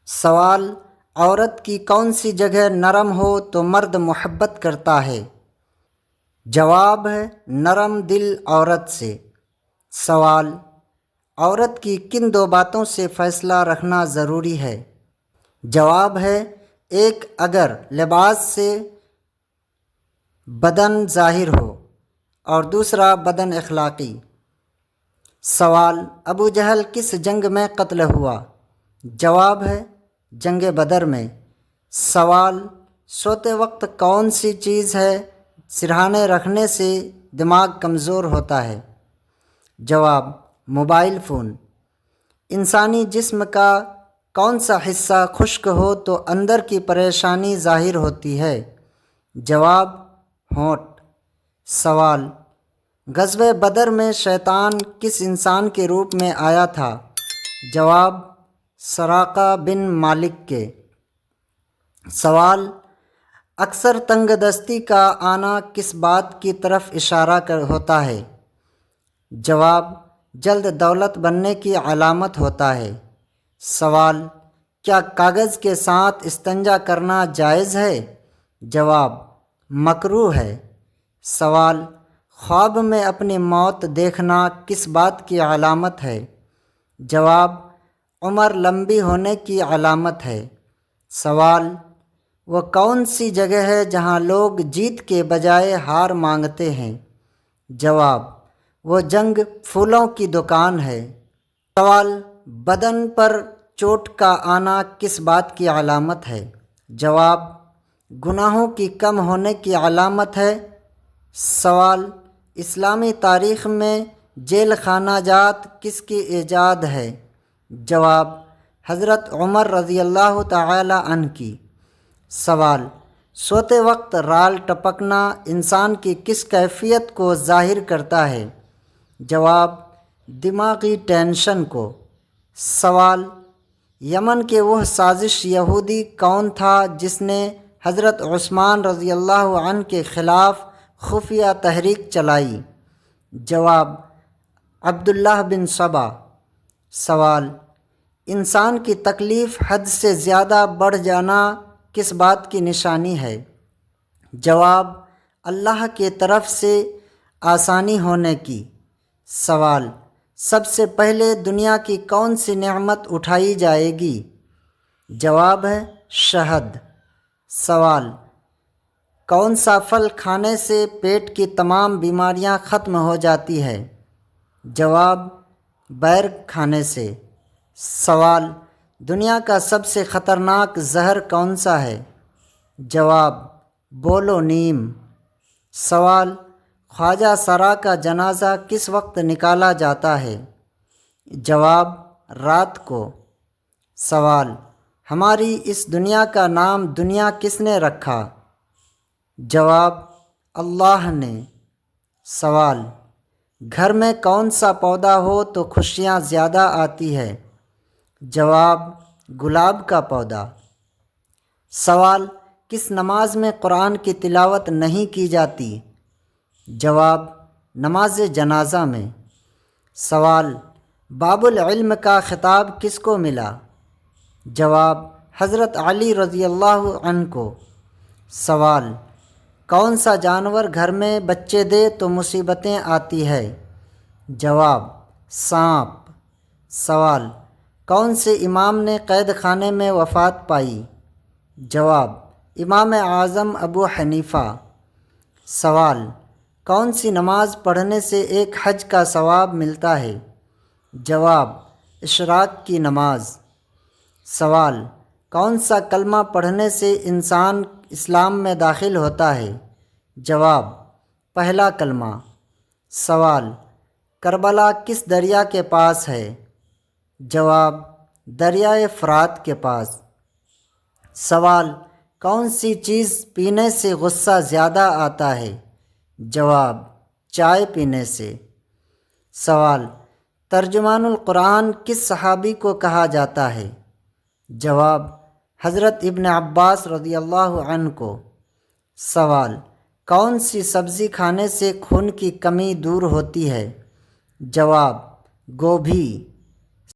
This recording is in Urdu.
سوال: عورت کی کون سی جگہ نرم ہو تو مرد محبت کرتا ہے؟ جواب ہے نرم دل عورت سے۔ سوال: عورت کی کن دو باتوں سے فیصلہ رکھنا ضروری ہے؟ جواب ہے ایک، اگر لباس سے بدن ظاہر ہو، اور دوسرا بدن اخلاقی۔ سوال: ابو جہل کس جنگ میں قتل ہوا؟ جواب ہے جنگ بدر میں۔ سوال: سوتے وقت کون سی چیز ہے سرہانے رکھنے سے دماغ کمزور ہوتا ہے؟ جواب: موبائل فون۔ انسانی جسم کا کون سا حصہ خشک ہو تو اندر کی پریشانی ظاہر ہوتی ہے؟ جواب: ہونٹ۔ سوال: غزوہ بدر میں شیطان کس انسان کے روپ میں آیا تھا؟ جواب: سراقہ بن مالک کے۔ سوال: اکثر تنگ دستی کا آنا کس بات کی طرف اشارہ ہوتا ہے؟ جواب: جلد دولت بننے کی علامت ہوتا ہے۔ سوال: کیا کاغذ کے ساتھ استنجا کرنا جائز ہے؟ جواب: مکروہ ہے۔ سوال: خواب میں اپنی موت دیکھنا کس بات کی علامت ہے؟ جواب: عمر لمبی ہونے کی علامت ہے۔ سوال: وہ کون سی جگہ ہے جہاں لوگ جیت کے بجائے ہار مانگتے ہیں؟ جواب: وہ جنگ پھولوں کی دکان ہے۔ سوال: بدن پر چوٹ کا آنا کس بات کی علامت ہے؟ جواب: گناہوں کی کم ہونے کی علامت ہے۔ سوال: اسلامی تاریخ میں جیل خانہ جات کس کی ایجاد ہے؟ جواب: حضرت عمر رضی اللہ تعالی عنہ کی۔ سوال: سوتے وقت رال ٹپکنا انسان کی کس کیفیت کو ظاہر کرتا ہے؟ جواب: دماغی ٹینشن کو۔ سوال: یمن کے وہ سازش یہودی کون تھا جس نے حضرت عثمان رضی اللہ عنہ کے خلاف خفیہ تحریک چلائی؟ جواب: عبداللہ بن سبا۔ سوال: انسان کی تکلیف حد سے زیادہ بڑھ جانا کس بات کی نشانی ہے؟ جواب: اللہ کی طرف سے آسانی ہونے کی۔ سوال: سب سے پہلے دنیا کی کون سی نعمت اٹھائی جائے گی؟ جواب ہے شہد۔ سوال: کون سا پھل کھانے سے پیٹ کی تمام بیماریاں ختم ہو جاتی ہے؟ جواب: بیر کھانے سے۔ سوال: دنیا کا سب سے خطرناک زہر کون سا ہے؟ جواب: بولو نیم۔ سوال: خواجہ سرا کا جنازہ کس وقت نکالا جاتا ہے؟ جواب: رات کو۔ سوال: ہماری اس دنیا کا نام دنیا کس نے رکھا؟ جواب: اللہ نے۔ سوال: گھر میں کون سا پودا ہو تو خوشیاں زیادہ آتی ہے؟ جواب: گلاب کا پودا۔ سوال: کس نماز میں قرآن کی تلاوت نہیں کی جاتی؟ جواب: نماز جنازہ میں۔ سوال: باب العلم کا خطاب کس کو ملا؟ جواب: حضرت علی رضی اللہ عنہ کو۔ سوال: کون سا جانور گھر میں بچے دے تو مصیبتیں آتی ہے؟ جواب: سانپ۔ سوال: کون سے امام نے قید خانے میں وفات پائی؟ جواب: امام اعظم ابو حنیفہ۔ سوال: کون سی نماز پڑھنے سے ایک حج کا ثواب ملتا ہے؟ جواب: اشراق کی نماز۔ سوال: کون سا کلمہ پڑھنے سے انسان اسلام میں داخل ہوتا ہے؟ جواب: پہلا کلمہ۔ سوال: کربلا کس دریا کے پاس ہے؟ جواب: دریائے فرات کے پاس۔ سوال: کون سی چیز پینے سے غصہ زیادہ آتا ہے؟ جواب: چائے پینے سے۔ سوال: ترجمان القرآن کس صحابی کو کہا جاتا ہے؟ جواب: حضرت ابن عباس رضی اللہ عنہ کو۔ سوال: کون سی سبزی کھانے سے خون کی کمی دور ہوتی ہے؟ جواب: گوبھی۔